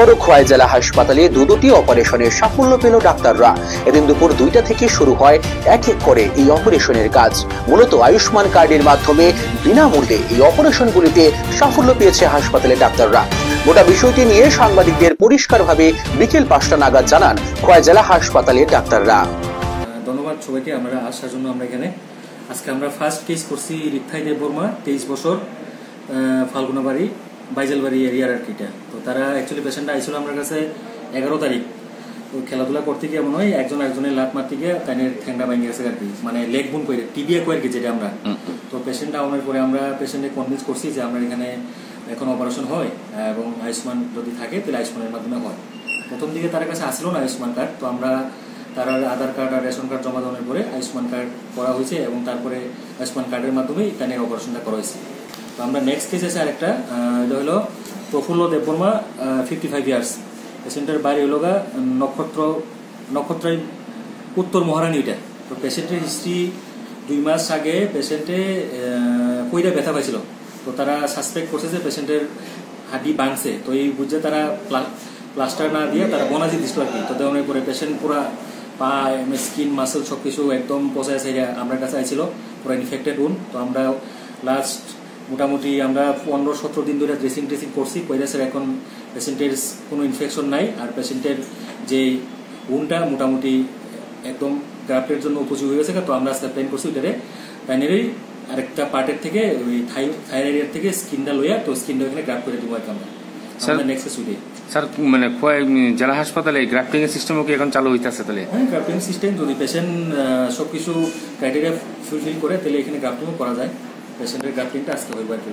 আবারও খোয়াই জেলা হাসপাতালে দুটি অপারেশনের সাফল্য পেল ডাক্তাররা। এদিন দুপুর 2টা থেকে শুরু হয় এক এক করে এই অপারেশনের কাজ। মূলত আয়ুষ্মান কার্ডের মাধ্যমে বিনামূল্যে এই অপারেশনগুলিতে সাফল্য পেয়েছে হাসপাতালের ডাক্তাররা। গোটা বিষয়টি নিয়ে সাংবাদিকদের পরিষ্কারভাবে বিকেল 5টা নাগাদ জানান খোয়াই জেলা হাসপাতালের ডাক্তাররা। ধন্যবাদ সবাইকে আমরা আসার জন্য। আমরা এখানে আজকে আমরা ফার্স্ট কেস করছি রিথাই দেববর্মা, 23 বছর, ফাল্গুনাবাড়ি বাইজেলবাড়ি এরিয়ার আর কিটা। তো তারা অ্যাকচুয়ালি পেশেন্টটা আইছিল আমার কাছে 11 তারিখ। তো খেলাধুলা করতে গিয়ে মনে হয় একজনের লাত মারতে গিয়ে তাইনের ঠ্যাংটা ভেঙে গেছে আর কি, মানে লেগ বোন করে টিবিয়া কয়ের কি যেটা আমরা। তো পেশেন্টটা আনার পরে আমরা পেশেন্টকে কনভিন্স করছি যে আমরা এখানে এখন অপারেশন হয় এবং আয়ুষ্মান যদি থাকে তাহলে আয়ুষ্মানের মাধ্যমে হয়। প্রথম দিকে তার কাছে আসলো না আয়ুষ্মান কার্ড, তো আমরা তার আধার কার্ড আর রেশন কার্ড জমা দেওয়ার পরে আয়ুষ্মান কার্ড করা হয়েছে এবং তারপরে আয়ুষ্মান কার্ডের মাধ্যমেই তাদের অপারেশনটা করা হয়েছে। তো আমরা নেক্সট কেস আছে আরেকটা, এটা হলো প্রফুল্ল দেববর্মা, 55 ইয়ার্স। পেশেন্টের বাড়ি হলো নক্ষত্রাই উত্তর মহারানী। এটা তো পেশেন্টের হিস্ট্রি 2 মাস আগে পেশেন্টে কইরা ব্যথা পাইছিল। তো তারা সাসপেক্ট করছে যে পেশেন্টের হাড্ডি ভাঙছে। তো এই বুঝে তারা প্লাস্টার না দিয়ে তারা বনাজি দিছিল আর কি। তো দেওয়ার পরে পেশেন্ট পুরা পা, স্কিন, মাসেল সবকিছু একদম পচায় আছে। আমার কাছে আইছিল পুরো ইনফেক্টেড উন। তো আমরা লাস্ট মোটামুটি আমরা 15-17 দিন ধরে ড্রেসিং করছি। ভাইরাসের এখন পেশেন্টের কোনো ইনফেকশন নাই, আর পেশেন্টের যে উনটা মোটামুটি একদম গ্রাফটের জন্য উপযোগী হয়ে গেছে। তো আমরা আজকে প্ল্যান করছি ওইটারে প্যানেরই আরেকটা পার্টের থেকে ওই থাইর এরিয়ার থেকে স্কিনটা লইয়া, তো স্কিনটা ওখানে গ্রাফট করে দিব আর কি আমরা নেক্সট উইকে। স্যার মানে খোয়াই জেলা হাসপাতালে গ্রাফটিং এর সিস্টেমও কি এখন চালু হইতাছে? তাহলে হ্যাঁ, গ্রাফটিং সিস্টেম যদি পেশেন্ট সবকিছু ক্রাইটেরিয়া ফুলফিল করে তাহলে এখানে গ্রাফটিংও করা যায়। পেশেন্টের গ্রাফটিংটা আজকে হইব আর কি।